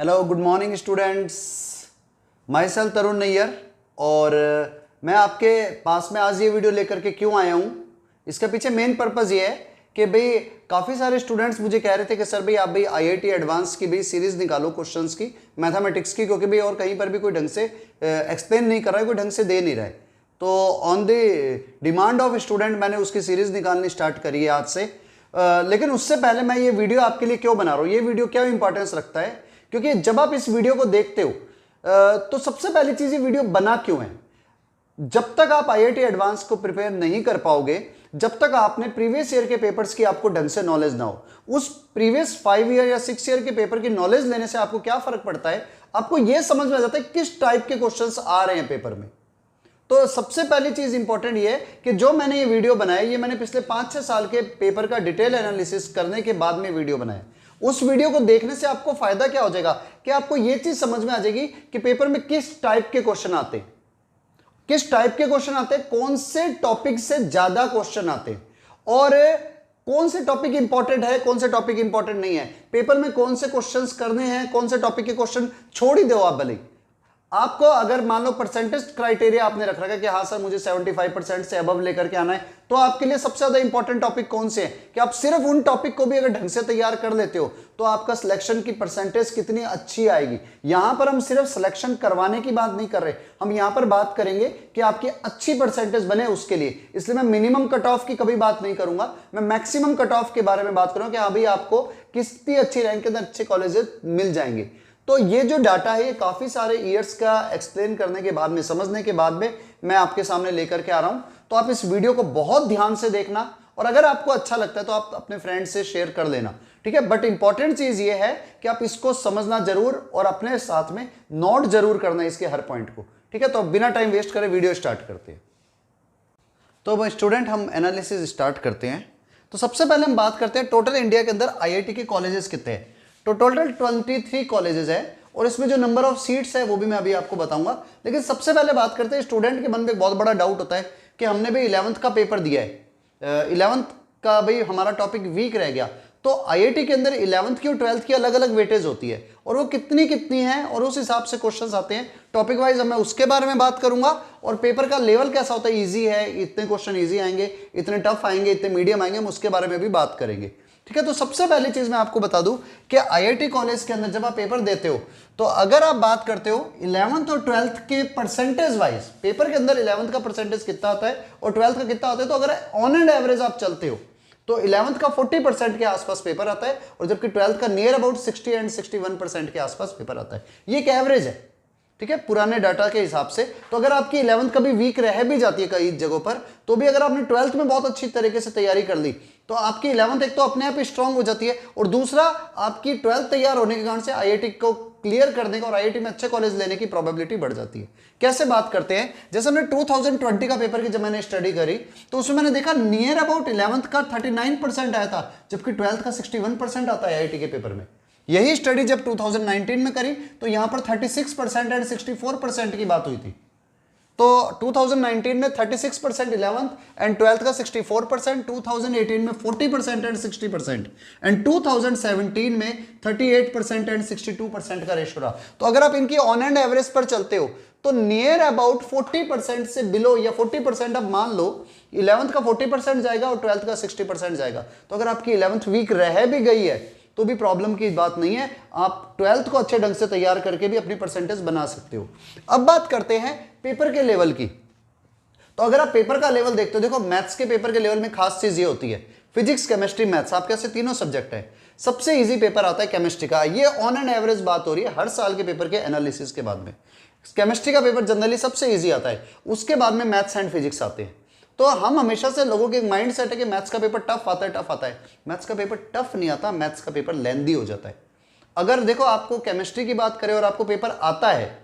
Hello, good morning students. Myself Tarun Nayyar और मैं आपके पास में आज ये वीडियो लेकर के क्यों आया हूँ, इसके पीछे मेन पर्पज़ ये है कि भाई काफ़ी सारे स्टूडेंट्स मुझे कह रहे थे कि सर भाई आप भाई आईआईटी एडवांस की भाई सीरीज़ निकालो क्वेश्चंस की, मैथमेटिक्स की, क्योंकि भाई और कहीं पर भी कोई ढंग से एक्सप्लेन नहीं कर रहा है, कोई ढंग से दे नहीं रहा है। तो on the demand of student मैंने उसकी सीरीज़ निकालनी स्टार्ट करी है आज से। लेकिन उससे पहले मैं ये वीडियो आपके लिए क्यों बना रहा हूँ, ये वीडियो क्या इंपॉर्टेंस रखता है, क्योंकि जब आप इस वीडियो को देखते हो तो सबसे पहली चीज़ ये वीडियो बना क्यों है। जब तक आप आईआईटी एडवांस को प्रिपेयर नहीं कर पाओगे, जब तक आपने प्रीवियस ईयर के पेपर्स की आपको ढंग से नॉलेज ना हो, उस प्रीवियस 5 ईयर या 6 ईयर के पेपर की नॉलेज लेने से आपको क्या फर्क पड़ता है, आपको यह समझ में आ जाता है किस टाइप के क्वेश्चंस आ रहे हैं पेपर में। तो सबसे पहली चीज इंपॉर्टेंट ये है कि जो मैंने ये वीडियो बनाया, ये मैंने पिछले 5-6 साल के पेपर का डिटेल एनालिसिस करने के बाद में वीडियो बनाया। उस वीडियो को देखने से आपको फायदा क्या हो जाएगा कि आपको ये चीज समझ में आ जाएगी कि पेपर में किस टाइप के क्वेश्चन आते हैं, किस टाइप के क्वेश्चन आते हैं, कौन से टॉपिक से ज्यादा क्वेश्चन आते हैं और कौन से टॉपिक इंपॉर्टेंट है, कौन से टॉपिक इंपॉर्टेंट नहीं है, पेपर में कौन से क्वेश्चंस करने हैं, कौन से टॉपिक के क्वेश्चन छोड़ ही दो आप भले। आपको अगर मान लो परसेंटेज क्राइटेरिया आपने रख रखा है कि हाँ सर मुझे 75% से अबव लेकर के आना है, तो आपके लिए सबसे ज्यादा इंपॉर्टेंट टॉपिक कौन से हैं कि आप सिर्फ उन टॉपिक को भी अगर ढंग से तैयार कर लेते हो तो आपका सिलेक्शन की परसेंटेज कितनी अच्छी आएगी। यहां पर हम सिर्फ सिलेक्शन करवाने की बात नहीं कर रहे, हम यहां पर बात करेंगे कि आपकी अच्छी परसेंटेज बने उसके लिए। इसलिए मैं मिनिमम कट ऑफ की कभी बात नहीं करूंगा, मैं मैक्सिमम कट ऑफ के बारे में बात करूंगा कि हाँ भाई आपको कितनी अच्छी रैंक के अंदर अच्छे कॉलेजेस मिल जाएंगे। तो ये जो डाटा है ये काफी सारे ईयर्स का एक्सप्लेन करने के बाद में, समझने के बाद में मैं आपके सामने लेकर के आ रहा हूं। तो आप इस वीडियो को बहुत ध्यान से देखना और अगर आपको अच्छा लगता है तो आप अपने फ्रेंड से शेयर कर लेना, ठीक है। बट इंपॉर्टेंट चीज ये है कि आप इसको समझना जरूर और अपने साथ में नोट जरूर करना इसके हर पॉइंट को, ठीक है। तो बिना टाइम वेस्ट करे वीडियो स्टार्ट करते हैं। तो स्टूडेंट हम एनालिसिस स्टार्ट करते हैं। तो सबसे पहले हम बात करते हैं टोटल इंडिया के अंदर आईआईटी के कॉलेजेस कितने हैं। तो टोटल 23 कॉलेजेस है और इसमें जो नंबर ऑफ सीट्स है वो भी मैं अभी आपको बताऊंगा। लेकिन सबसे पहले बात करते हैं, स्टूडेंट के मन में एक बहुत बड़ा डाउट होता है कि हमने भाई 11th का पेपर दिया है, 11th का भाई हमारा टॉपिक वीक रह गया, तो आईआईटी के अंदर 11th की और 12th की अलग अलग वेटेज होती है और वो कितनी कितनी है और उस हिसाब से क्वेश्चंस आते हैं। टॉपिक वाइज मैं उसके बारे में बात करूंगा और पेपर का लेवल कैसा होता है, ईजी है, इतने क्वेश्चन ईजी आएंगे, इतने टफ आएंगे, इतने मीडियम आएंगे, हम उसके बारे में भी बात करेंगे, ठीक है। तो सबसे पहली चीज मैं आपको बता दूं कि आईआईटी कॉलेज के अंदर जब आप पेपर देते हो तो अगर आप बात करते हो 11th और 12th के परसेंटेज वाइज, पेपर के अंदर 11th का परसेंटेज कितना आता है और 12th का कितना आता है, तो अगर ऑन एंड एवरेज आप चलते हो तो 11th का 40% के आसपास पेपर आता है और जबकि 12th का नियर अबाउट 60 एंड 61% के आसपास पेपर आता है। ये एक एवरेज है, ठीक है, पुराने डाटा के हिसाब से। तो अगर आपकी 11th कभी वीक रह भी जाती है कई जगहों पर, तो भी अगर आपने 12th में बहुत अच्छी तरीके से तैयारी कर ली तो आपकी 11th एक तो अपने आप ही स्ट्रांग हो जाती है और दूसरा आपकी 12th तैयार होने के कारण से आईआईटी को क्लियर करने का और आईआईटी में अच्छे कॉलेज लेने की प्रोबेबिलिटी बढ़ जाती है। कैसे बात करते हैं, जैसे हमने 2020 का पेपर की जब मैंने स्टडी करी तो उसमें मैंने देखा नियर अबाउट 11th का 39% आया था जबकि 12th का 61% आता है आईआईटी के पेपर में। यही स्टडी जब 2019 में करी तो यहां पर 36% एंड 64% की बात हुई थी। तो 2019 में 36% 11th एंड 12th का 64%, 2018 में 40% एंड 60% एंड 2017 में 38% एंड 62% का रेशो रहा। तो अगर आप इनकी ऑन एंड एवरेज पर चलते हो तो नियर अबाउट 40% से बिलो या 40% आप मान लो 11th का 40% जाएगा और 12th का 60% जाएगा। तो अगर आपकी 11th वीक रह भी गई है तो भी प्रॉब्लम की बात नहीं है, आप 12th को अच्छे ढंग से तैयार करके भी अपनी परसेंटेज बना सकते हो। अब बात करते हैं पेपर के लेवल की। तो अगर आप पेपर का लेवल देखते हो, देखो मैथ्स के पेपर के लेवल में खास चीज ये होती है, फिजिक्स केमिस्ट्री मैथ्स आपके ऐसे तीनों सब्जेक्ट है। सबसे इजी पेपर आता है केमिस्ट्री का, ये ऑन एंड एवरेज बात हो रही है हर साल के पेपर के एनालिसिस के बाद में। केमिस्ट्री का पेपर जनरली सबसे ईजी आता है, उसके बाद में मैथ्स एंड फिजिक्स आते हैं। तो हम हमेशा से लोगों के माइंड सेट है कि मैथ्स का पेपर टफ आता है, टफ आता है। मैथ्स का पेपर टफ नहीं आता, मैथ्स का पेपर लेंदी हो जाता है। अगर देखो आपको केमिस्ट्री की बात करें और आपको पेपर आता है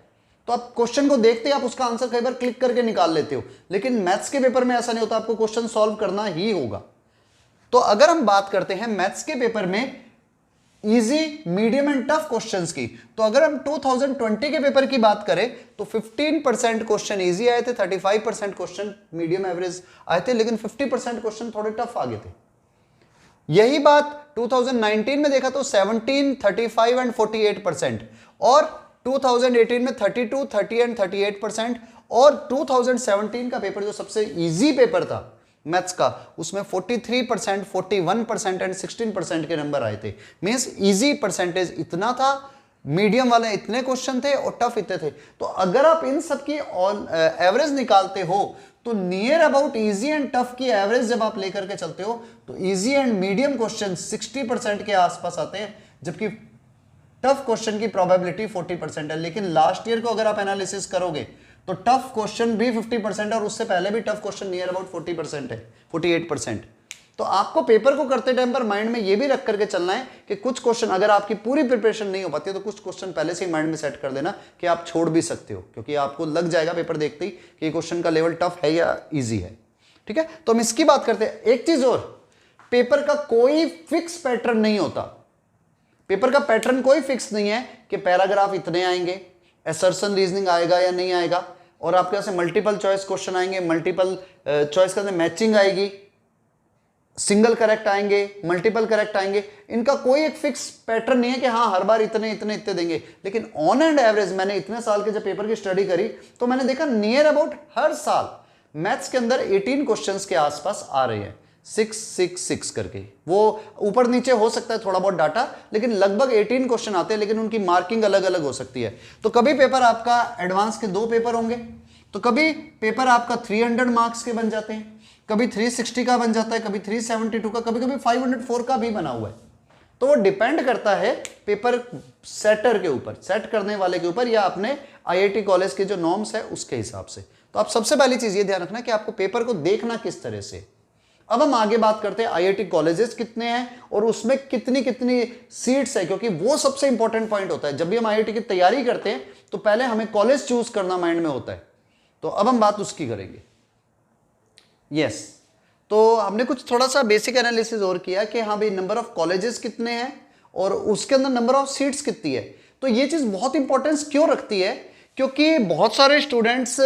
तो आप क्वेश्चन को देखते ही आप उसका आंसर कई बार क्लिक करके निकाल लेते हो, लेकिन मैथ्स के पेपर में ऐसा नहीं होता, आपको क्वेश्चन सॉल्व करना ही होगा। तो अगर हम बात करते हैं मैथ्स के पेपर में easy, medium and tough questions की, तो अगर हम 2020 के पेपर की बात करें तो 15% क्वेश्चन इजी आए थे, 35% क्वेश्चन मीडियम एवरेज आए थे, लेकिन 50% क्वेश्चन थोड़े टफ आ गए थे। यही बात 2019 में देखा तो 17, 35 एंड 48%। और 2018 में 32, 30 एंड 38%, और 2017 का पेपर जो सबसे इजी पेपर था मैथ्स का, उसमें 43%, 41% एंड 16% के नंबर आए थे। मींस इजी परसेंटेज इतना था, मीडियम वाले इतने क्वेश्चन थे और टफ इतने थे। तो अगर आप इन सब की एवरेज निकालते हो तो near about easy and tough की एवरेज जब आप लेकर के चलते हो तो इजी एंड मीडियम क्वेश्चन 60% के आसपास आते हैं, जबकि टफ क्वेश्चन की प्रोबेबिलिटी 40% है। लेकिन लास्ट ईयर को अगर आप एनालिसिस करोगे तो टफ क्वेश्चन भी 50% और उससे पहले भी टफ क्वेश्चन नियर अबाउट 40% है, 48%। तो आपको पेपर को करते टाइम पर माइंड में ये भी रख करके चलना है कि कुछ क्वेश्चन अगर आपकी पूरी प्रिपरेशन नहीं हो पाती है तो कुछ क्वेश्चन पहले से ही माइंड में सेट कर देना कि आप छोड़ भी सकते हो, क्योंकि आपको लग जाएगा पेपर देखते ही कि क्वेश्चन का लेवल टफ है या ईजी है। ठीक है, तो हम इसकी बात करते हैं। एक चीज और, पेपर का कोई फिक्स पैटर्न नहीं होता। पेपर का पैटर्न कोई फिक्स नहीं है कि पैराग्राफ इतने आएंगे, असर्शन रीजनिंग आएगा या नहीं आएगा, और आपके यहां से मल्टीपल चॉइस क्वेश्चन आएंगे, मल्टीपल चॉइस के अंदर मैचिंग आएगी, सिंगल करेक्ट आएंगे, मल्टीपल करेक्ट आएंगे। इनका कोई एक फिक्स पैटर्न नहीं है कि हाँ हर बार इतने इतने इतने देंगे। लेकिन ऑन एंड एवरेज मैंने इतने साल के जब पेपर की स्टडी करी तो मैंने देखा नियर अबाउट हर साल मैथ्स के अंदर 18 क्वेश्चंस के आसपास आ रहे हैं, 666 करके। वो ऊपर नीचे हो सकता है थोड़ा बहुत डाटा, लेकिन लगभग 18 क्वेश्चन आते हैं, लेकिन उनकी मार्किंग अलग अलग हो सकती है। तो कभी पेपर आपका एडवांस के 2 पेपर होंगे, तो कभी पेपर आपका 300 मार्क्स के बन जाते हैं, कभी 360 का बन जाता है, कभी 372 का, कभी कभी 504 का भी बना हुआ है। तो वो डिपेंड करता है पेपर सेटर के ऊपर, सेट करने वाले के ऊपर, या अपने आईआईटी कॉलेज के जो नॉर्म्स है उसके हिसाब से। तो आप सबसे पहली चीज ये ध्यान रखना कि आपको पेपर को देखना किस तरह से। अब हम आगे बात करते हैं आईआईटी कॉलेजेस कितने हैं और उसमें कितनी कितनी सीट्स है, क्योंकि वो सबसे इंपॉर्टेंट पॉइंट होता है। जब भी हम आईआईटी की तैयारी करते हैं तो पहले हमें कॉलेज चूज करना माइंड में होता है। तो अब हम बात उसकी करेंगे। यस, तो हमने कुछ थोड़ा सा बेसिक एनालिसिस और किया कि हाँ भाई नंबर ऑफ कॉलेजेस कितने हैं और उसके अंदर नंबर ऑफ सीट्स कितनी है। तो ये चीज बहुत इंपॉर्टेंस क्यों रखती है, क्योंकि बहुत सारे स्टूडेंट्स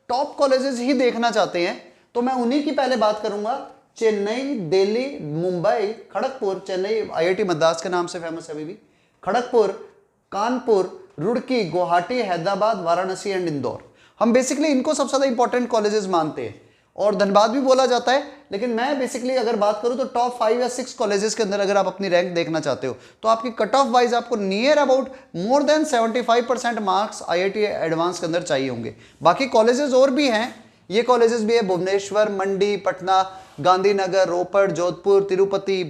टॉप कॉलेजेस ही देखना चाहते हैं। तो मैं उन्हीं की पहले बात करूंगा, चेन्नई, दिल्ली, मुंबई, खड़गपुर। चेन्नई आईआईटी मद्रास के नाम से फेमस है अभी भी, खड़गपुर, कानपुर, रुड़की, गुवाहाटी, हैदराबाद, वाराणसी एंड इंदौर। हम बेसिकली इनको सबसे ज्यादा इंपॉर्टेंट कॉलेजेस मानते हैं, और धनबाद भी बोला जाता है। लेकिन मैं बेसिकली अगर बात करूं तो टॉप 5 या 6 कॉलेजेस के अंदर अगर आप अपनी रैंक देखना चाहते हो तो आपकी कट ऑफ वाइज आपको near about more than 75% marks IIT advance के अंदर चाहिए होंगे। बाकी कॉलेजेस और भी हैं, ये कॉलेजेस भी है भुवनेश्वर, मंडी, पटना, गांधीनगर, रोपड़, जोधपुर, तिरुपति,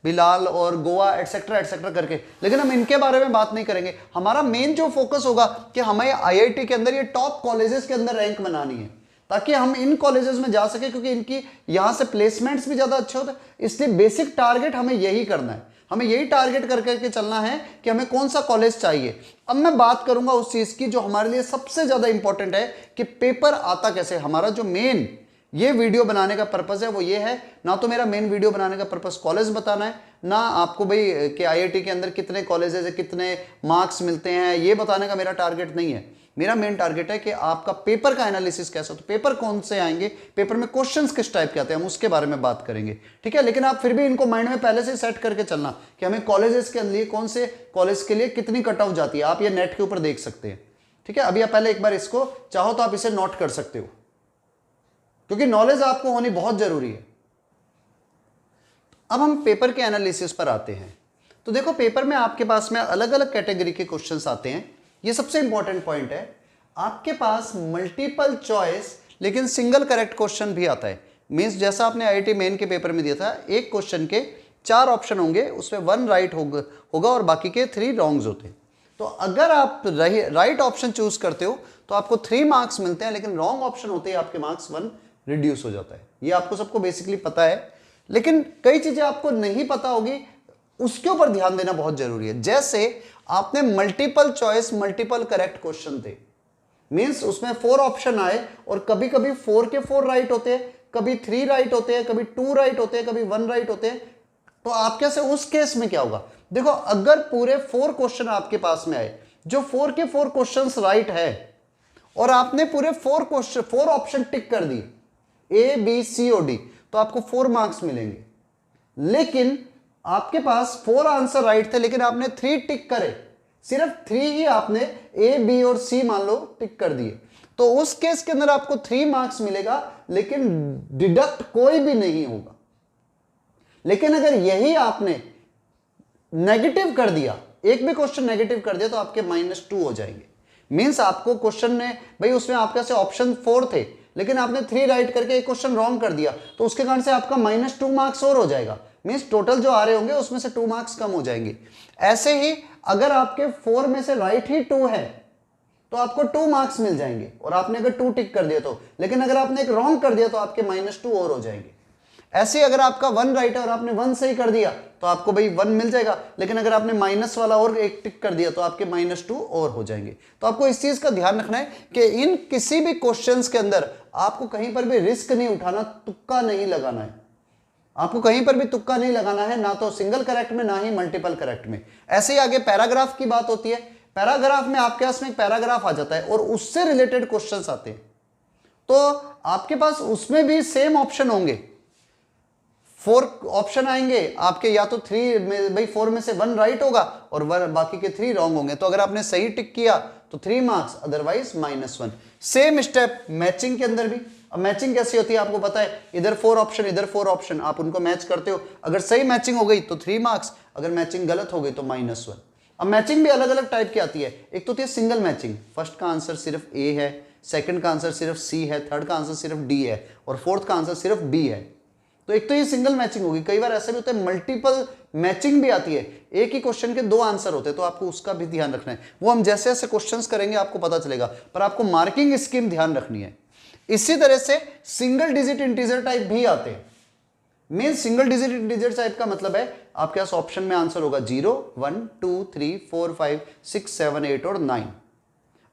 भिलाल और गोवा एटसेट्रा एटसेट्रा करके। लेकिन हम इनके बारे में बात नहीं करेंगे। हमारा मेन जो फोकस होगा कि हमें आईआईटी के अंदर ये टॉप कॉलेजेस के अंदर रैंक बनानी है, ताकि हम इन कॉलेजेस में जा सके, क्योंकि इनकी यहां से प्लेसमेंट्स भी ज्यादा अच्छे होते हैं। इसलिए बेसिक टारगेट हमें यही करना है, हमें यही टारगेट करके चलना है कि हमें कौन सा कॉलेज चाहिए। अब मैं बात करूंगा उस चीज की जो हमारे लिए सबसे ज्यादा इंपॉर्टेंट है कि पेपर आता कैसे। हमारा जो मेन ये वीडियो बनाने का पर्पस है वो ये है, ना तो मेरा मेन वीडियो बनाने का पर्पस कॉलेज बताना है, ना आपको भाई कि आईआईटी के अंदर कितने कॉलेजेस है, कितने मार्क्स मिलते हैं, ये बताने का मेरा टारगेट नहीं है। मेरा मेन टारगेट है कि आपका पेपर का एनालिसिस कैसा, तो पेपर कौन से आएंगे, पेपर में क्वेश्चंस किस टाइप के आते हैं, हम उसके बारे में बात करेंगे। ठीक है, लेकिन आप फिर भी इनको माइंड में पहले से सेट करके चलना कि हमें कॉलेजेस के लिए कौन से कॉलेज के लिए कितनी कट ऑफ जाती है। आप ये नेट के ऊपर देख सकते हैं। ठीक है, अभी आप पहले एक बार इसको चाहो तो आप इसे नोट कर सकते हो, क्योंकि नॉलेज आपको होनी बहुत जरूरी है। अब हम पेपर के एनालिसिस पर आते हैं। तो देखो, पेपर में आपके पास में अलग अलग कैटेगरी के क्वेश्चंस आते हैं। ये सबसे इंपॉर्टेंट पॉइंट है। आपके पास मल्टीपल चॉइस लेकिन सिंगल करेक्ट क्वेश्चन भी आता है। मींस जैसा आपने आईआईटी मेन के पेपर में दिया था, एक क्वेश्चन के 4 ऑप्शन होंगे, उसमें 1 राइट होगा और बाकी के 3 रॉन्ग्स होते हैं। तो अगर आप राइट ऑप्शन चूज करते हो तो आपको 3 मार्क्स मिलते हैं, लेकिन रॉन्ग ऑप्शन होते ही आपके मार्क्स 1 रिड्यूस हो जाता है। ये आपको सबको बेसिकली पता है, लेकिन कई चीजें आपको नहीं पता होगी, उसके ऊपर ध्यान देना बहुत जरूरी है। जैसे आपने multiple choice multiple correct question थे, मींस उसमें 4 ऑप्शन आए और कभी कभी 4 के 4 राइट होते हैं, कभी 3 राइट होते हैं, कभी 2 राइट होते हैं, कभी 1 राइट होते हैं। तो आपके से उस केस में क्या होगा, देखो अगर पूरे 4 क्वेश्चन आपके पास में आए, जो 4 के 4 क्वेश्चंस राइट है और आपने पूरे 4 ऑप्शन टिक कर दी, ए बी सी और डी, तो आपको 4 मार्क्स मिलेंगे। लेकिन आपके पास 4 आंसर राइट थे लेकिन आपने 3 टिक करे, सिर्फ 3 ही आपने ए, बी और सी मान लो टिक कर दिए, तो उस केस के अंदर आपको 3 मार्क्स मिलेगा, लेकिन डिडक्ट कोई भी नहीं होगा। लेकिन अगर यही आपने नेगेटिव कर दिया, एक भी क्वेश्चन नेगेटिव कर दिया, तो आपके -2 हो जाएंगे। मींस आपको क्वेश्चन ने भाई उसमें आपके से ऑप्शन 4 थे, लेकिन आपने 3 राइट करके एक क्वेश्चन रॉन्ग कर दिया, तो उसके कारण से आपका -2 मार्क्स और हो जाएगा। मींस टोटल जो आ रहे होंगे उसमें से 2 मार्क्स कम हो जाएंगे। ऐसे ही अगर आपके 4 में से राइट ही 2 है तो आपको 2 मार्क्स मिल जाएंगे, और आपने अगर 2 टिक कर दिया तो, लेकिन अगर आपने एक रॉन्ग कर दिया तो आपके -2 और हो जाएंगे। ऐसे ही अगर आपका 1 राइट है और आपने 1 सही कर दिया तो आपको भाई 1 मिल जाएगा, लेकिन अगर आपने माइनस वाला और एक टिक कर दिया तो आपके -2 और हो जाएंगे। तो आपको इस चीज का ध्यान रखना है कि इन किसी भी क्वेश्चंस के अंदर आपको कहीं पर भी रिस्क नहीं उठाना, तुक्का नहीं लगाना है। आपको कहीं पर भी तुक्का नहीं लगाना है, ना तो सिंगल करेक्ट में, ना ही मल्टीपल करेक्ट में। ऐसे ही आगे पैराग्राफ की बात होती है। पैराग्राफ में आपके पास में एक पैराग्राफ आ जाता है और उससे रिलेटेड क्वेश्चंस आते हैं, तो आपके पास उसमें भी सेम ऑप्शन होंगे। 4 ऑप्शन आएंगे आपके, या तो 3 में भाई 4 में से 1 राइट होगा और बाकी के 3 रॉन्ग होंगे। तो अगर आपने सही टिक किया तो 3 marks, otherwise -1। Same step matching के अंदर भी। अब मैचिंग कैसी होती है आपको पता है, इधर 4 ऑप्शन, इधर 4 ऑप्शन, आप उनको मैच करते हो। अगर सही मैचिंग हो गई तो 3 मार्क्स, अगर मैचिंग गलत हो गई तो -1। अब मैचिंग भी अलग अलग टाइप की आती है। एक तो होती है सिंगल मैचिंग, फर्स्ट का आंसर सिर्फ ए है, सेकंड का आंसर सिर्फ सी है, थर्ड का आंसर सिर्फ डी है, और फोर्थ का आंसर सिर्फ बी है। तो एक तो ये सिंगल मैचिंग होगी। कई बार ऐसा भी होता है मल्टीपल मैचिंग भी आती है, एक ही क्वेश्चन के 2 आंसर होते हैं, तो आपको उसका भी ध्यान रखना है। वो हम जैसे जैसे क्वेश्चंस करेंगे आपको पता चलेगा, पर आपको मार्किंग स्कीम ध्यान रखनी है। इसी तरह से सिंगल डिजिट इंटीजर टाइप भी आते हैं। Men single digit integer type का मतलब है आपके पास ऑप्शन में आंसर होगा 0, 1, 2, 3, 4, 5, 6, 7, 8 और 9।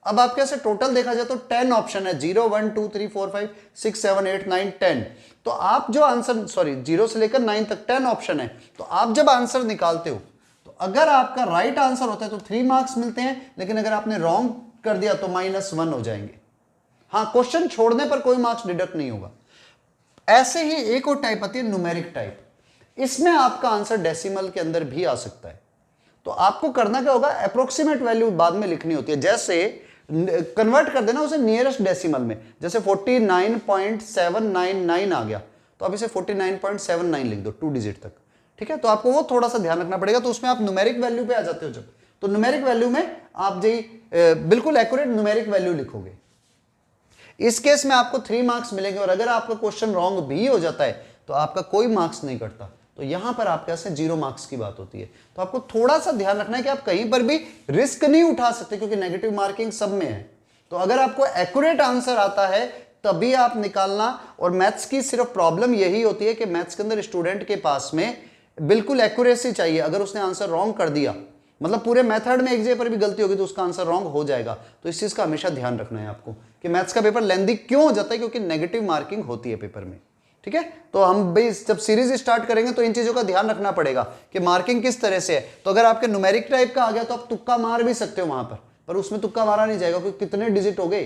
अब आपके ऐसे टोटल देखा जाए तो 10 ऑप्शन है, 0, 1, 2, 3, 4, 5, 6, 7, 8, 9, 10। तो आप जो आंसर 0 से लेकर 9 तक 10 ऑप्शन है, तो आप जब आंसर निकालते हो तो अगर आपका राइट आंसर होता है तो 3 मार्क्स मिलते हैं, लेकिन अगर आपने रॉन्ग कर दिया तो -1 हो जाएंगे। हाँ, क्वेश्चन छोड़ने पर कोई मार्क्स डिडक्ट नहीं होगा। ऐसे ही एक और टाइप आती है न्यूमेरिक टाइप। इसमें आपका आंसर डेसिमल के अंदर भी आ सकता है। तो आपको करना क्या होगा, अप्रोक्सीमेट वैल्यू बाद में लिखनी होती है। जैसे कन्वर्ट कर देना उसे नियरेस्ट डेसिमल में, जैसे 49.799 आ गया तो आप इसे 49.79 लिख दो 2 डिजिट तक, ठीक है। तो आपको वो थोड़ा सा ध्यान रखना पड़ेगा। तो उसमें आप न्यूमेरिक वैल्यू पे आ जाते हो जब, तो न्यूमेरिक वैल्यू में आप जी बिल्कुल एक्यूरेट न्यूमेरिक वैल्यू लिखोगे। इस केस में आपको 3 मार्क्स मिलेंगे, और अगर आपका क्वेश्चन रॉन्ग भी हो जाता है तो आपका कोई मार्क्स नहीं कटता। तो यहां पर आपके पास 0 मार्क्स की बात होती है। तो आपको थोड़ा सा ध्यान रखना है कि आप कहीं पर भी रिस्क नहीं उठा सकते, क्योंकि नेगेटिव मार्किंग सब में है। तो अगर आपको एक्यूरेट आंसर आता है तभी आप निकालना। और मैथ्स की सिर्फ प्रॉब्लम यही होती है कि मैथ्स के अंदर स्टूडेंट के पास में बिल्कुल एक्यूरेसी चाहिए। अगर उसने आंसर रॉन्ग कर दिया, मतलब पूरे मेथड में एक जगह पर भी गलती होगी तो उसका आंसर रॉन्ग हो जाएगा। तो इस चीज का हमेशा ध्यान रखना है आपको कि मैथ्स का पेपर लेंदी क्यों हो जाता है, क्योंकि नेगेटिव मार्किंग होती है पेपर में, ठीक है। तो हम भाई जब सीरीज स्टार्ट करेंगे तो इन चीजों का ध्यान रखना पड़ेगा कि मार्किंग किस तरह से है। तो अगर आपके न्यूमेरिक टाइप का आ गया तो आप तुक्का मार भी सकते हो वहां पर उसमें तुक्का मारा नहीं जाएगा, क्योंकि कितने डिजिट हो गए,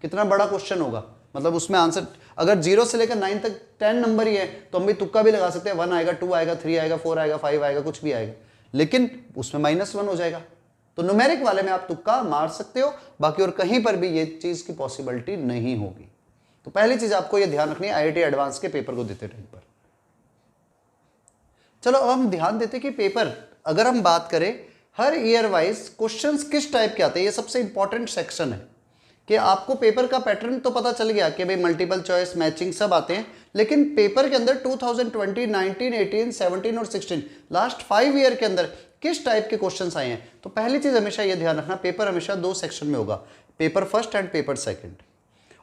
कितना बड़ा क्वेश्चन होगा, मतलब उसमें आंसर अगर 0 से लेकर 9 तक 10 नंबर ही है तो हम भी तुक्का भी लगा सकते हैं। 1 आएगा, 2 आएगा, 3 आएगा, 4 आएगा, 5 आएगा, कुछ भी आएगा, लेकिन उसमें -1 हो जाएगा। तो न्यूमेरिक वाले में आप तुक्का मार सकते हो, बाकी और कहीं पर भी ये चीज की पॉसिबिलिटी नहीं होगी। तो पहली चीज आपको ये ध्यान रखनी है आईआईटी एडवांस के पेपर को देते टाइम पर। चलो अब हम ध्यान देते कि पेपर अगर हम बात करें हर ईयर वाइज क्वेश्चंस किस टाइप के आते हैं, ये सबसे इंपॉर्टेंट सेक्शन है कि आपको पेपर का पैटर्न तो पता चल गया कि भाई मल्टीपल चॉइस, मैचिंग सब आते हैं, लेकिन पेपर के अंदर 2020, 19, 18, 17 और 16 लास्ट 5 ईयर के अंदर किस टाइप के क्वेश्चंस आए हैं। तो पहली चीज हमेशा ये ध्यान रखना, पेपर हमेशा 2 सेक्शन में होगा, paper first and paper second.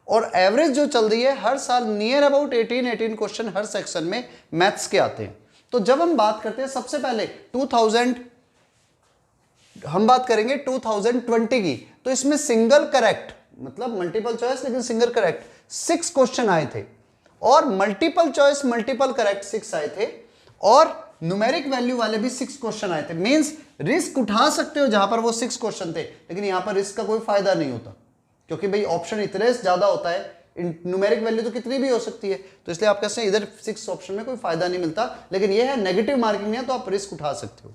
और एवरेज जो चल रही है हर साल near about 18 question her section में मैथ्स के आते हैं। तो जब हम बात करते हैं सबसे पहले हम बात करेंगे 2020 की, तो इसमें सिंगल करेक्ट, मतलब मल्टीपल चॉइस लेकिन सिंगल करेक्ट 6 क्वेश्चन आए थे, और मल्टीपल चॉइस मल्टीपल करेक्ट 6 आए थे, और न्यूमेरिक वैल्यू वाले भी 6 क्वेश्चन आए थे। मींस रिस्क उठा सकते हो जहां पर वो 6 क्वेश्चन थे, लेकिन यहां पर रिस्क का कोई फायदा नहीं होता, क्योंकि भाई ऑप्शन इतने ज्यादा होता है, न्यूमेरिक वैल्यू तो कितनी भी हो सकती है, तो इसलिए आप कहते हैं इधर 6 ऑप्शन में कोई फायदा नहीं मिलता। लेकिन ये है नेगेटिव मार्किंग है तो आप रिस्क उठा सकते हो।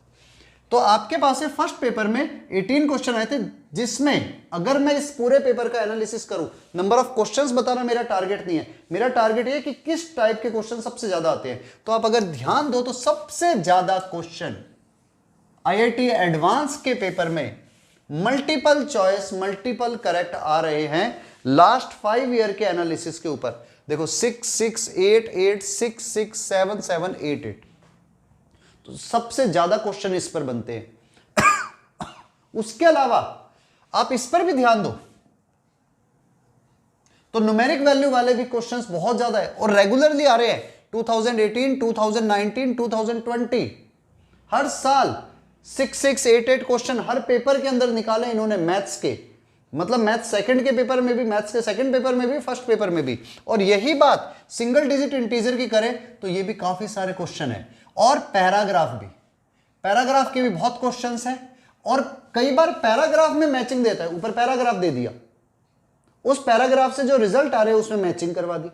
तो आपके पास है फर्स्ट पेपर में 18 क्वेश्चन आए थे, जिसमें अगर मैं इस पूरे पेपर का एनालिसिस करूं, नंबर ऑफ क्वेश्चंस बताना मेरा टारगेट नहीं है, मेरा टारगेट ये कि किस टाइप के क्वेश्चन सबसे ज्यादा आते हैं। तो आप अगर ध्यान दो तो सबसे ज्यादा क्वेश्चन आईआईटी एडवांस के पेपर में मल्टीपल चॉइस मल्टीपल करेक्ट आ रहे हैं लास्ट 5 ईयर के एनालिसिस के ऊपर। देखो 6 6 8 8 6 6 7 7 8 8, तो सबसे ज्यादा क्वेश्चन इस पर बनते हैं। उसके अलावा आप इस पर भी ध्यान दो तो न्यूमेरिक वैल्यू वाले भी क्वेश्चंस बहुत ज्यादा है और रेगुलरली आ रहे हैं। 2018, 2019, 2020 हर साल 6 6 8 8 क्वेश्चन हर पेपर के अंदर निकाले इन्होंने मैथ्स के, मतलब मैथ्स सेकंड के पेपर में भी, मैथ्स के सेकंड पेपर में भी, फर्स्ट पेपर में भी। और यही बात सिंगल डिजिट इंटीजर की करें तो ये भी काफी सारे क्वेश्चन है। और पैराग्राफ भी, पैराग्राफ के भी बहुत क्वेश्चंस हैं और कई बार पैराग्राफ में मैचिंग देता है, ऊपर पैराग्राफ दे दिया, उस पैराग्राफ से जो रिजल्ट आ रहे हैं उसमें मैचिंग करवा दी।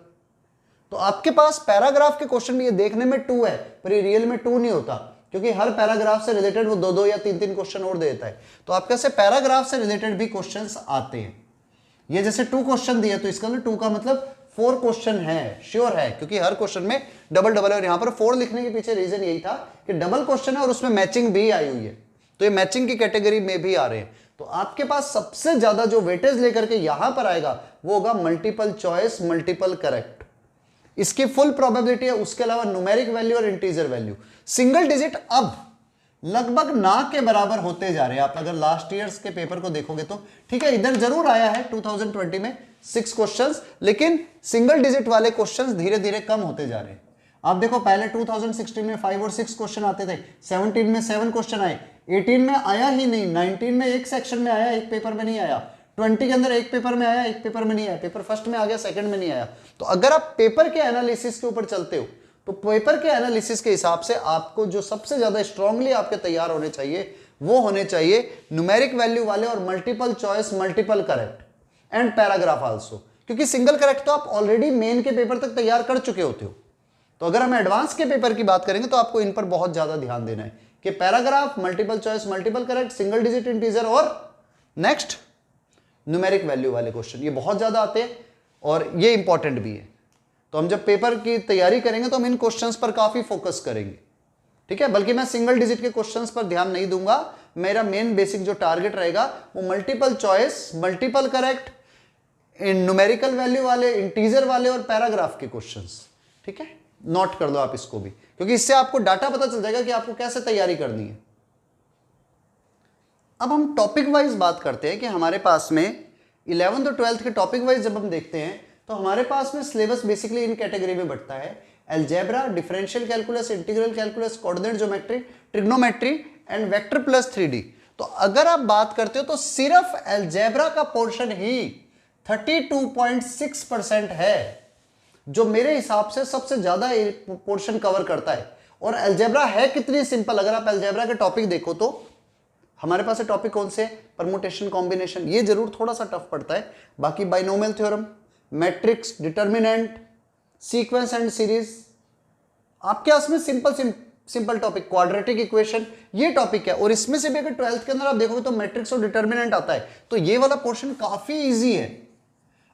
तो आपके पास पैराग्राफ के क्वेश्चन भी, ये देखने में 2 है पर ये रियल में 2 नहीं होता, क्योंकि हर पैराग्राफ से रिलेटेड वो 2 2 या 3 3 क्वेश्चन और देता है। तो आपके से पैराग्राफ से रिलेटेड भी क्वेश्चंस आते हैं। ये जैसे 2 क्वेश्चन दिए तो इसका मतलब 2 का मतलब 4 क्वेश्चन है, श्योर है, क्योंकि हर क्वेश्चन में डबल डबल है। और यहां पर 4 लिखने के पीछे रीजन यही था कि डबल क्वेश्चन है और उसमें मैचिंग भी आई हुई है, तो ये मैचिंग की कैटेगरी में भी आ रहे हैं। तो आपके पास सबसे ज्यादा जो वेटेज लेकर के यहां पर आएगा वो होगा मल्टीपल चॉइस मल्टीपल करेक्ट, इसकी फुल प्रोबेबिलिटी है। उसके अलावा न्यूमेरिक वैल्यू और इंटीजर वैल्यू, सिंगल डिजिट अब लगभग ना के बराबर होते जा रहे हैं। आप अगर लास्ट ईयर्स के पेपर को देखोगे तो ठीक है, इधर जरूर आया है 2020 में 6 क्वेश्चंस, लेकिन सिंगल डिजिट वाले क्वेश्चंस धीरे धीरे कम होते जा रहे हैं। आप देखो पहले 2016 में 5 और 6 क्वेश्चन आते थे, 17 में 7 क्वेश्चन आए, 18 में आया ही नहीं, 19 में एक सेक्शन में आया, एक पेपर में नहीं आया, 20 के अंदर एक पेपर में आया, एक पेपर में नहीं आया, पेपर फर्स्ट में आ गया, सेकंड में नहीं आया। तो अगर आप पेपर के एनालिसिस के ऊपर चलते हो तो पेपर के एनालिसिस के हिसाब से आपको जो सबसे ज्यादा स्ट्रांगली आपके तैयार होने चाहिए वो होने चाहिए न्यूमेरिक वैल्यू वाले और multiple choice multiple correct and paragraph also, क्योंकि सिंगल करेक्ट तो आप ऑलरेडी मेन के पेपर तक तैयार कर चुके होते हो। तो अगर हम एडवांस के पेपर की बात करेंगे तो आपको इन पर बहुत ज्यादा ध्यान देना है कि paragraph, multiple choice multiple correct, single digit integer और नेक्स्ट न्यूमेरिक वैल्यू वाले क्वेश्चन, ये बहुत ज्यादा आते हैं और ये इंपॉर्टेंट भी है। तो हम जब पेपर की तैयारी करेंगे तो हम इन क्वेश्चंस पर काफी फोकस करेंगे, ठीक है। बल्कि मैं सिंगल डिजिट के क्वेश्चंस पर ध्यान नहीं दूंगा, मेरा मेन बेसिक जो टारगेट रहेगा वो multiple choice multiple correct, numerical value वाले, इंटीजर वाले और पैराग्राफ के क्वेश्चंस, ठीक है। नोट कर लो आप इसको भी, क्योंकि इससे आपको डाटा पता चल जाएगा कि आपको कैसे तैयारी करनी है। अब हम टॉपिक वाइज बात करते हैं कि हमारे पास में 11th और 12th के टॉपिक वाइज जब हम देखते हैं तो हमारे पास में सिलेबस बेसिकली इन कैटेगरी में बढ़ता है: algebra, differential calculus, integral calculus, coordinate geometry, trigonometry and vector plus 3D। तो अगर आप बात करते हो तो सिर्फ अलजेब्रा का पोर्शन ही 32.6% है, जो मेरे हिसाब से सबसे ज्यादा पोर्शन कवर करता है। और अलजेब्रा है कितनी सिंपल, अगर आप अलजेब्रा के टॉपिक देखो तो हमारे पास टॉपिक कौन से, परमुटेशन, कॉम्बिनेशन, ये जरूर थोड़ा सा टफ पड़ता है। बाकी binomial theorem, matrix, determinant, sequence and series, आपके पास में सिंपल टॉपिक, क्वाड्रेटिक इक्वेशन, ये टॉपिक है। और इसमें से भी अगर 12th के अंदर आप देखोगे तो मैट्रिक्स और डिटर्मिनेंट आता है, तो ये वाला पोर्शन काफी इजी है।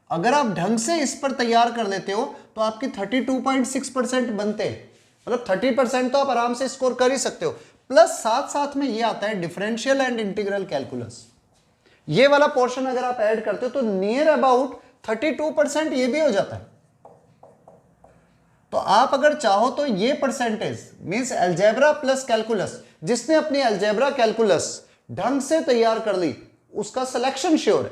अगर आप ढंग से इस पर तैयार कर लेते हो तो आपकी 32.6% बनते हैं, मतलब 30% तो आप आराम से स्कोर कर ही सकते हो। प्लस साथ साथ में ये आता है डिफरेंशियल एंड इंटीग्रल कैलकुलस, ये वाला पोर्शन अगर आप ऐड करते हो तो नियर अबाउट 32% ये भी हो जाता है। तो आप अगर चाहो तो ये percentage means algebra plus calculus, जिसने अपनी अलजेब्रा कैलकुलस ढंग से तैयार कर ली उसका सिलेक्शन श्योर है,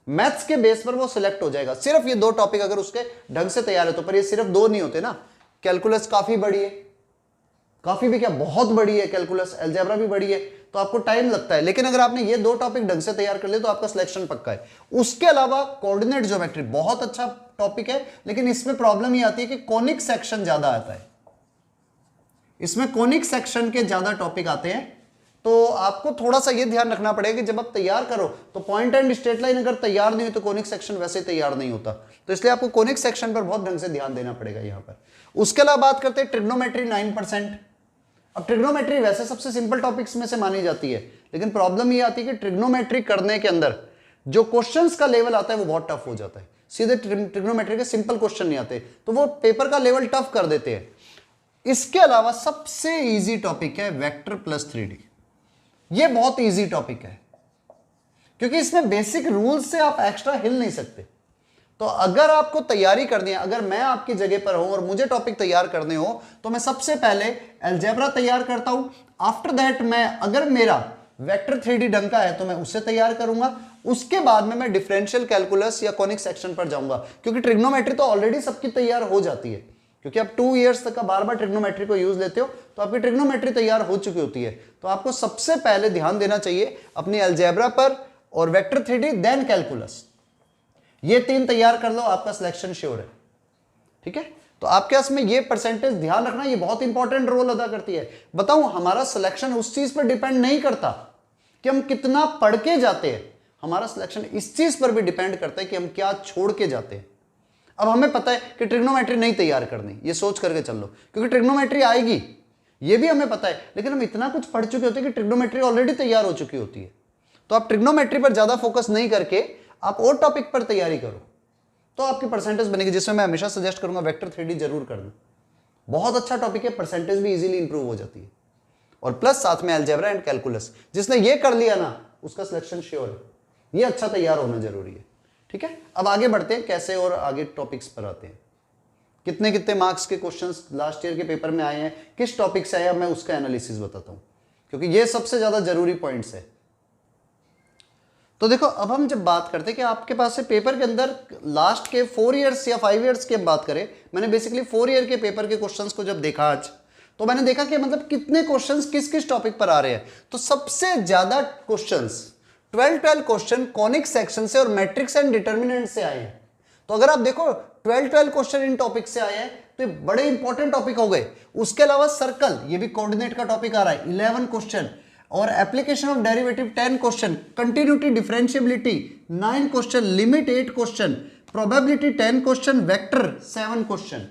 मैथ्स के बेस पर वो सिलेक्ट हो जाएगा। सिर्फ ये 2 टॉपिक अगर उसके ढंग से तैयार है तो, पर ये सिर्फ 2 नहीं होते ना, कैलकुलस काफी बड़ी है, काफी भी क्या बहुत बड़ी है कैलकुलस, अलजेब्रा भी बड़ी है, तो आपको टाइम लगता है। लेकिन अगर आपने ये 2 टॉपिक ढंग से तैयार कर लिए तो आपका सिलेक्शन पक्का है। उसके अलावा कोऑर्डिनेट ज्योमेट्री बहुत अच्छा टॉपिक है, लेकिन इसमें प्रॉब्लम ये आती है कि कोनिक सेक्शन ज्यादा आता है, इसमें कोनिक सेक्शन के ज्यादा टॉपिक आते हैं। तो आपको थोड़ा सा ये ध्यान रखना पड़ेगा कि जब आप तैयार करो तो पॉइंट एंड स्ट्रेट लाइन अगर तैयार नहीं हो तो कोनिक सेक्शन वैसे तैयार नहीं होता, तो इसलिए आपको कोनिक सेक्शन पर बहुत ढंग से ध्यान देना पड़ेगा यहां पर। उसके अलावा बात करते हैं ट्रिग्नोमेट्री 9%, अब ट्रिग्नोमेट्री वैसे सबसे सिंपल टॉपिक्स में से मानी जाती है, लेकिन प्रॉब्लम ये आती है कि ट्रिग्नोमेट्री करने के अंदर जो क्वेश्चंस का लेवल आता है वो बहुत टफ हो जाता है। सीधे ट्रिग्नोमेट्री के सिंपल क्वेश्चन नहीं आते, तो वो पेपर का लेवल टफ कर देते हैं। इसके अलावा सबसे इजी टॉपिक है वेक्टर प्लस 3D। ये बहुत इजी टॉपिक है क्योंकि इसमें बेसिक रूल्स से आप एक्स्ट्रा हिल नहीं सकते। तो अगर आपको तैयारी करनी है, अगर मैं आपकी जगह पर हूं और मुझे टॉपिक तैयार करने हो, तो मैं सबसे पहले अलजेब्रा तैयार करता हूं। आफ्टर दैट मैं, अगर मेरा वेक्टर 3D ढंग का है तो मैं उससे तैयार करूंगा। उसके बाद में मैं डिफरेंशियल कैलकुलस या कॉनिक सेक्शन पर जाऊंगा, क्योंकि ट्रिग्नोमेट्री तो ऑलरेडी सबकी तैयार हो जाती है, क्योंकि आप 2 इयर्स तक का बार बार ट्रिग्नोमेट्री को यूज लेते हो तो आपकी ट्रिग्नोमेट्री तैयार हो चुकी होती है। तो आपको सबसे पहले ध्यान देना चाहिए अपनी अलजेब्रा पर और वेक्टर 3D देन कैलकुलस। ये 3 तैयार कर लो, आपका सिलेक्शन श्योर है। ठीक है, तो आपके पास में ये परसेंटेज ध्यान रखना, ये बहुत इंपॉर्टेंट रोल अदा करती है। बताऊं, हमारा सिलेक्शन उस चीज पर डिपेंड नहीं करता कि हम कितना पढ़ के जाते हैं, हमारा सिलेक्शन इस चीज पर भी डिपेंड करता है कि हम क्या छोड़ के जाते हैं। अब हमें पता है कि ट्रिग्नोमेट्री नहीं तैयार करनी, ये सोच करके चल लो, क्योंकि ट्रिग्नोमेट्री आएगी, ये भी हमें पता है, लेकिन हम इतना कुछ पढ़ चुके होते हैं कि ट्रिग्नोमेट्री ऑलरेडी तैयार हो चुकी होती है। तो आप ट्रिग्नोमेट्री पर ज्यादा फोकस नहीं करके आप और टॉपिक पर तैयारी करो, तो आपकी परसेंटेज बनेगी। जिसमें मैं हमेशा सजेस्ट करूंगा वेक्टर 3D जरूर करना, बहुत अच्छा टॉपिक है, परसेंटेज भी इजीली इंप्रूव हो जाती है। और प्लस साथ में अलजेब्रा एंड कैलकुलस, जिसने ये कर लिया ना उसका सिलेक्शन श्योर है, ये अच्छा तैयार होना जरूरी है। ठीक है, अब आगे बढ़ते हैं, कैसे और आगे टॉपिक्स पर आते हैं। कितने कितने मार्क्स के क्वेश्चंस लास्ट ईयर के पेपर में आए हैं, किस टॉपिक से आया, मैं उसका एनालिसिस बताता हूं, क्योंकि ये सबसे ज्यादा जरूरी पॉइंट्स है। तो देखो, अब हम जब बात करते हैं कि आपके पास से पेपर के अंदर लास्ट के 4 इयर्स या 5 इयर्स की हम बात करें, मैंने बेसिकली 4 ईयर के पेपर के क्वेश्चंस को जब देखा आज, तो मैंने देखा कि मतलब कितने क्वेश्चंस किस किस टॉपिक पर आ रहे हैं। तो सबसे ज्यादा क्वेश्चंस 12 क्वेश्चन कॉनिक सेक्शन से और मैट्रिक्स एंड डिटर्मिनेंट से आए हैं। तो अगर आप देखो 12 क्वेश्चन इन टॉपिक से आए हैं तो ये बड़े इंपॉर्टेंट टॉपिक हो गए। उसके अलावा सर्कल, ये भी कोऑर्डिनेट का टॉपिक आ रहा है, 11 क्वेश्चन, और application of derivative 10 question, continuity differentiability 9 question, limit 8 question, probability 10 question, vector 7 question.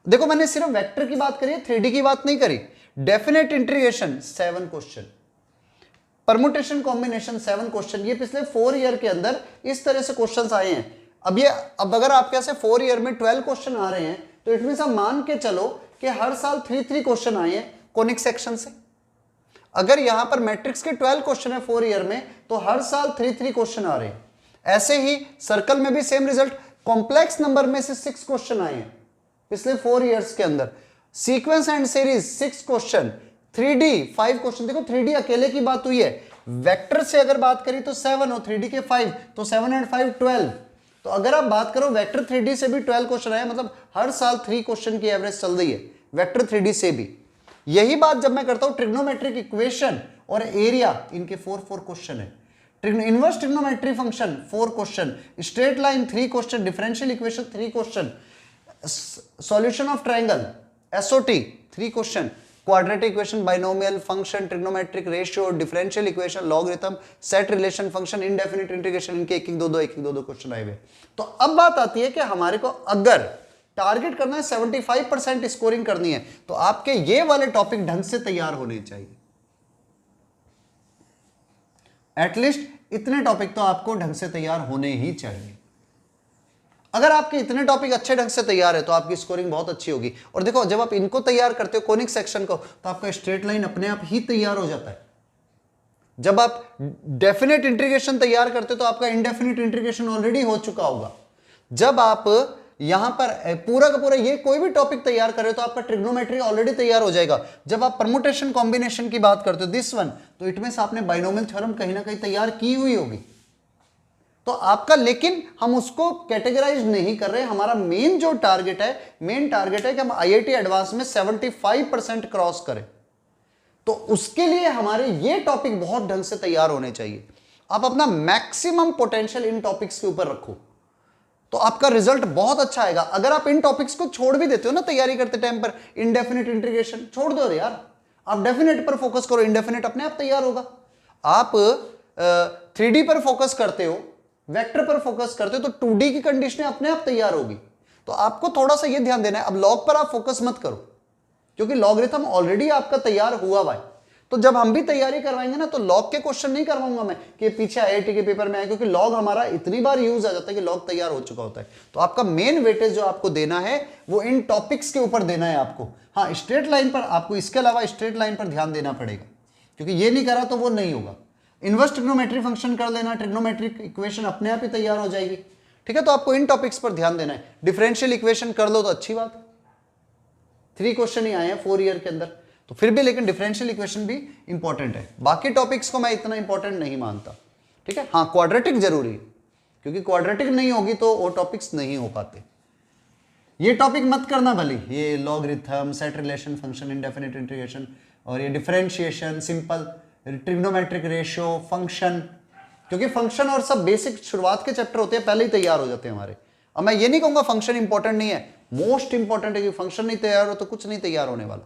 देखो, मैंने सिर्फ वेक्टर की बात करी है, 3D की बात नहीं करी। Definite integration 7 question, permutation combination 7 question. ये पिछले 4 ईयर के अंदर इस तरह से क्वेश्चंस आए हैं। अब अगर आपके यहाँ से 4 ईयर में 12 क्वेश्चन आ रहे हैं, तो इट मींस आप मान के चलो कि हर साल 3 क्वेश्चन आए हैं कॉनिक सेक्शन से। अगर यहां पर मैट्रिक्स के 12 क्वेश्चन है 4 ईयर में, तो हर साल 3 क्वेश्चन आ रहे हैं। ऐसे ही सर्कल में भी सेम रिजल्ट, कॉम्प्लेक्स नंबर में से 6 क्वेश्चन आए हैं पिछले 4 ईयर्स के अंदर। Sequence and series 6 question, 3D 5 question. देखो, 3D अकेले की बात हुई है, वेक्टर से अगर बात करी तो 7 और 3D के 5, तो 7 एंड 5 12। तो अगर आप बात करो वेक्टर 3D से भी 12 क्वेश्चन आए, मतलब हर साल 3 क्वेश्चन की एवरेज चल रही है वेक्टर 3D से भी। यही बात जब मैं करता हूं ट्रिग्नोमेट्रिक इक्वेशन और एरिया, इनके 4 क्वेश्चन है। Inverse trigonometry function 4 question, straight line 3 question, differential equation 3 question, solution of triangle SOT 3 question, quadratic equation, binomial function, trigonometric ratio, differential equation, logarithm, set relation function, indefinite integration, इनके एक एक दो दो question आए हुए। तो अब बात आती है कि हमारे को अगर टारगेट करना है 75% स्कोरिंग करनी है, तो आपके ये वाले टॉपिक ढंग से तैयार होने चाहिए। एटलीस्ट इतने टॉपिक तो आपको ढंग से तैयार होने ही चाहिए। अगर आपके इतने टॉपिक अच्छे ढंग से तैयार है तो आपकी स्कोरिंग बहुत अच्छी होगी। और देखो, जब आप इनको तैयार करते हो कोनिक सेक्शन को, तो आपका स्ट्रेट लाइन अपने आप ही तैयार हो जाता है। जब आप डेफिनेट इंटीग्रेशन तैयार करते हो तो आपका इंडेफिनिट इंटीग्रेशन ऑलरेडी हो चुका होगा। जब आप यहां पर पूरा का पूरा ये कोई भी टॉपिक तैयार कर रहे हो तो आपका ट्रिग्नोमेट्री ऑलरेडी तैयार हो जाएगा। जब आप परमुटेशन कॉम्बिनेशन की बात करते हो दिस वन, तो इट मींस आपने बाइनोमियल थ्योरम कहीं ना कहीं तैयार की हुई होगी। तो आपका, लेकिन हम उसको कैटेगराइज नहीं कर रहे। हमारा मेन जो टारगेट है कि हम आईआईटी एडवांस में 75% क्रॉस करें। तो उसके लिए हमारे ये टॉपिक बहुत ढंग से तैयार होने चाहिए। आप अपना मैक्सिमम पोटेंशियल इन टॉपिक्स के ऊपर रखो तो आपका रिजल्ट बहुत अच्छा आएगा। अगर आप इन टॉपिक्स को छोड़ भी देते हो ना तैयारी करते टाइम पर, इनडेफिनिट इंटीग्रेशन छोड़ दो यार, आप डेफिनेट पर फोकस करो, इनडेफिनिट अपने आप तैयार होगा। आप 3D पर फोकस करते हो, वेक्टर पर फोकस करते हो, तो 2D की कंडीशनें अपने आप तैयार होगी। तो आपको थोड़ा सा ये ध्यान देना है। अब लॉग पर आप फोकस मत करो, क्योंकि लॉगरिथम ऑलरेडी आपका तैयार हुआ हुआ है। तो जब हम भी तैयारी करवाएंगे ना तो लॉग के क्वेश्चन नहीं करवाऊंगा मैं कि पीछे आईआईटी के पेपर में आए, क्योंकि लॉग हमारा इतनी बार यूज आ जाता है कि लॉग तैयार हो चुका होता है। तो आपका मेन वेटेज जो आपको देना है वो इन टॉपिक्स के ऊपर देना है आपको। हाँ, स्ट्रेट लाइन पर आपको इसके अलावा स्ट्रेट लाइन पर ध्यान देना पड़ेगा, क्योंकि ये नहीं करा तो वो नहीं होगा। इनवर्स ट्रिग्नोमेट्री फंक्शन कर लेना, ट्रिग्नोमेट्रिक इक्वेशन अपने आप ही तैयार हो जाएगी। ठीक है, तो आपको इन टॉपिक्स पर ध्यान देना है। डिफरेंशियल इक्वेशन कर लो तो अच्छी बात है, 3 क्वेश्चन ही आए हैं 4 ईयर के अंदर, तो फिर भी लेकिन डिफरेंशियल इक्वेशन भी इंपॉर्टेंट है। बाकी टॉपिक्स को मैं इतना इंपॉर्टेंट नहीं मानता। ठीक है, हाँ क्वाड्रेटिक जरूरी है, क्योंकि क्वाड्रेटिक नहीं होगी तो वो टॉपिक्स नहीं हो पाते। ये टॉपिक मत करना भले, ये logarithm, set relation, function, indefinite integration, और ये differentiation, simple, trigonometric ratio, function, क्योंकि फंक्शन और सब बेसिक शुरुआत के चैप्टर होते हैं, पहले ही तैयार हो जाते हैं हमारे। अब मैं ये नहीं कहूंगा फंक्शन इंपॉर्टेंट नहीं है, मोस्ट इंपॉर्टेंट है, कि फंक्शन नहीं तैयार हो तो कुछ नहीं तैयार होने वाला।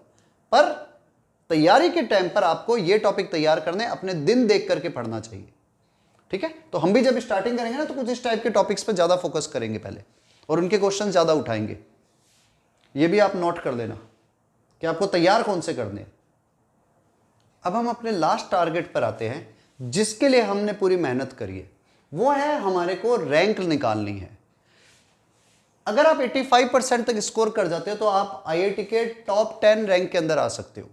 पर तैयारी के टाइम पर आपको ये टॉपिक तैयार करने अपने दिन देख करके पढ़ना चाहिए। ठीक है, तो हम भी जब स्टार्टिंग करेंगे ना तो कुछ इस टाइप के टॉपिक्स पर ज्यादा फोकस करेंगे पहले, और उनके क्वेश्चन ज्यादा उठाएंगे। ये भी आप नोट कर लेना कि आपको तैयार कौन से करने हैं। अब हम अपने लास्ट टारगेट पर आते हैं, जिसके लिए हमने पूरी मेहनत करी है, वो है हमारे को रैंक निकालनी है। अगर आप 85% तक स्कोर कर जाते हो तो आप आईआईटी के टॉप 10 रैंक के अंदर आ सकते हो।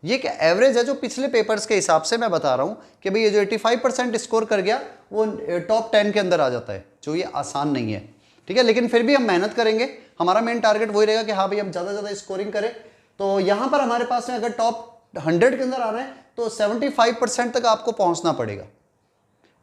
ये क्या एवरेज है जो पिछले पेपर्स के हिसाब से मैं बता रहा हूं कि भाई ये जो 85% स्कोर कर गया वो टॉप 10 के अंदर आ जाता है, जो ये आसान नहीं है। ठीक है, लेकिन फिर भी हम मेहनत करेंगे। हमारा मेन टारगेट वही रहेगा कि हाँ भाई हम ज़्यादा स्कोरिंग करें। तो यहाँ पर हमारे पास में अगर टॉप 100 के अंदर आ रहे हैं तो 75% तक आपको पहुँचना पड़ेगा,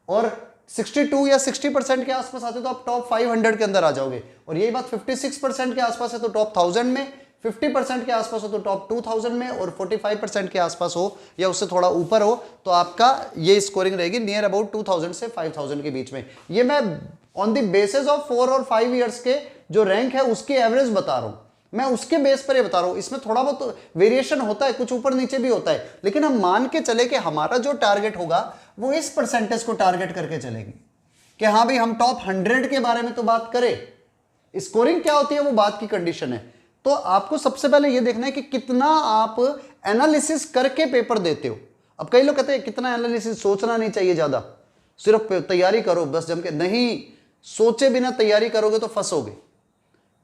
और 62 या 60% के आसपास आते तो आप टॉप 500 के अंदर आ जाओगे। और यही बात 56% के आसपास है तो टॉप 1000 में, 50% के आसपास हो तो टॉप 2000 में, और 45% के आसपास हो या उससे थोड़ा ऊपर हो तो आपका ये स्कोरिंग रहेगी नियर अबाउट 2000 से 5000 के बीच में। ये मैं ऑन द बेसिस ऑफ 4 और 5 ईयर्स के जो रैंक है उसकी एवरेज बता रहा हूं, मैं उसके बेस पर ये बता रहा हूं। इसमें थोड़ा बहुत वेरिएशन होता है, कुछ ऊपर नीचे भी होता है, लेकिन हम मान के चले कि हमारा जो टारगेट होगा वो इस परसेंटेज को टारगेट करके चलेंगे कि हाँ भाई हम टॉप 100 के बारे में तो बात करें। स्कोरिंग क्या होती है वो बात की कंडीशन है। तो आपको सबसे पहले ये देखना है कि कितना आप एनालिसिस करके पेपर देते हो। अब कई लोग कहते हैं कितना एनालिसिस, सोचना नहीं चाहिए ज्यादा, सिर्फ तैयारी करो बस जम के। नहीं, सोचे बिना तैयारी करोगे तो फंसोगे।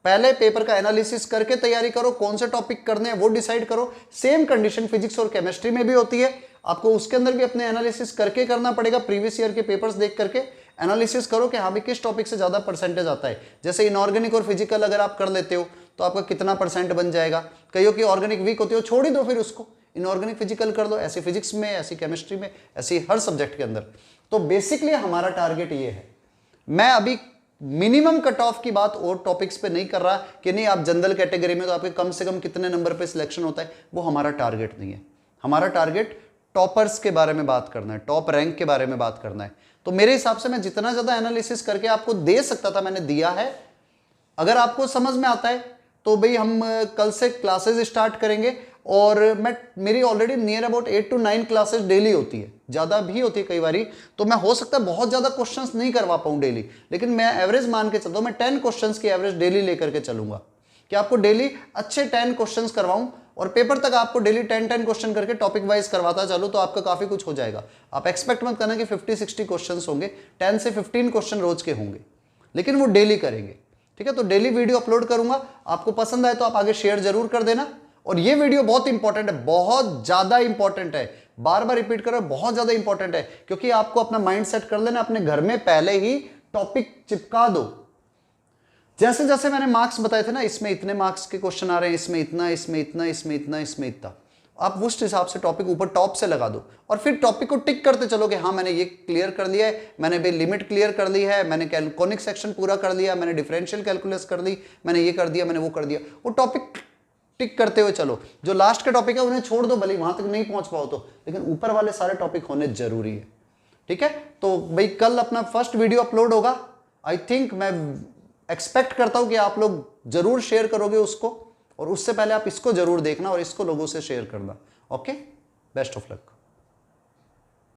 पहले पेपर का एनालिसिस करके तैयारी करो, कौन से टॉपिक करने हैं वो डिसाइड करो। सेम कंडीशन फिजिक्स और केमिस्ट्री में भी होती है, आपको उसके अंदर भी अपने एनालिसिस करके करना पड़ेगा। प्रीवियस ईयर के पेपर्स देख करके एनालिसिस करो कि हाँ भाई किस टॉपिक से ज्यादा परसेंटेज आता है। जैसे इनऑर्गेनिक और फिजिकल अगर आप कर लेते हो तो आपका कितना परसेंट बन जाएगा। कईयों की ऑर्गेनिक वीक होती है, छोड़ ही दो फिर उसको, इनऑर्गेनिक फिजिकल कर दो। ऐसी फिजिक्स में, ऐसी केमिस्ट्री में, ऐसी हर सब्जेक्ट के अंदर। तो बेसिकली हमारा टारगेट ये है। मैं अभी मिनिमम कट ऑफ की बात और टॉपिक्स पे नहीं कर रहा कि नहीं आप जनरल कैटेगरी में तो आपके कम से कम कितने नंबर पे सिलेक्शन होता है, वो हमारा टारगेट नहीं है। हमारा टारगेट टॉपर्स के बारे में बात करना है, टॉप रैंक के बारे में बात करना है। तो मेरे हिसाब से मैं जितना ज्यादा एनालिसिस करके आपको दे सकता था मैंने दिया है। अगर आपको समझ में आता है तो भाई हम कल से क्लासेस स्टार्ट करेंगे, और मेरी already near about 8 to 9 classes daily होती है, ज़्यादा भी होती है कई बारी। तो मैं हो सकता है बहुत ज़्यादा क्वेश्चंस नहीं करवा पाऊँ डेली, लेकिन मैं एवरेज मान के चलता हूँ। मैं 10 क्वेश्चंस की एवरेज डेली लेकर के चलूंगा कि आपको डेली अच्छे 10 क्वेश्चंस करवाऊँ, और पेपर तक आपको डेली 10 क्वेश्चन करके टॉपिक वाइज करवाता चलो, तो आपका काफ़ी कुछ हो जाएगा। आप एक्सपेक्ट मत करना कि 50-60 क्वेश्चन होंगे, 10 से 15 क्वेश्चन रोज के होंगे, लेकिन वो डेली करेंगे। ठीक है, तो डेली वीडियो अपलोड करूंगा। आपको पसंद आए तो आप आगे शेयर जरूर कर देना। और ये वीडियो बहुत इंपॉर्टेंट है, बहुत ज्यादा इंपॉर्टेंट है, बार बार रिपीट करो, बहुत ज्यादा इंपॉर्टेंट है, क्योंकि आपको अपना माइंड सेट कर लेना, अपने घर में पहले ही टॉपिक चिपका दो। जैसे जैसे मैंने मार्क्स बताए थे ना, इसमें इतने मार्क्स के क्वेश्चन आ रहे हैं, इसमें इतना, इसमें इतना, इसमें इतना, इसमें इतना, आप उस हिसाब से टॉपिक ऊपर टॉप से लगा दो, और फिर टॉपिक को टिक करते चलो कि हाँ मैंने ये क्लियर कर लिया है, मैंने भी लिमिट क्लियर कर ली है, मैंने कॉनिक सेक्शन पूरा कर लिया, मैंने डिफरेंशियल कैलकुलस कर ली, मैंने ये कर दिया, मैंने वो कर दिया। वो टॉपिक टिक करते हुए चलो। जो लास्ट के टॉपिक है उन्हें छोड़ दो, भले वहां तक नहीं पहुंच पाओ तो, लेकिन ऊपर वाले सारे टॉपिक होने जरूरी है। ठीक है, तो भाई कल अपना फर्स्ट वीडियो अपलोड होगा। आई थिंक मैं एक्सपेक्ट करता हूं कि आप लोग जरूर शेयर करोगे उसको, और उससे पहले आप इसको जरूर देखना और इसको लोगों से शेयर करना। Okay, best of luck.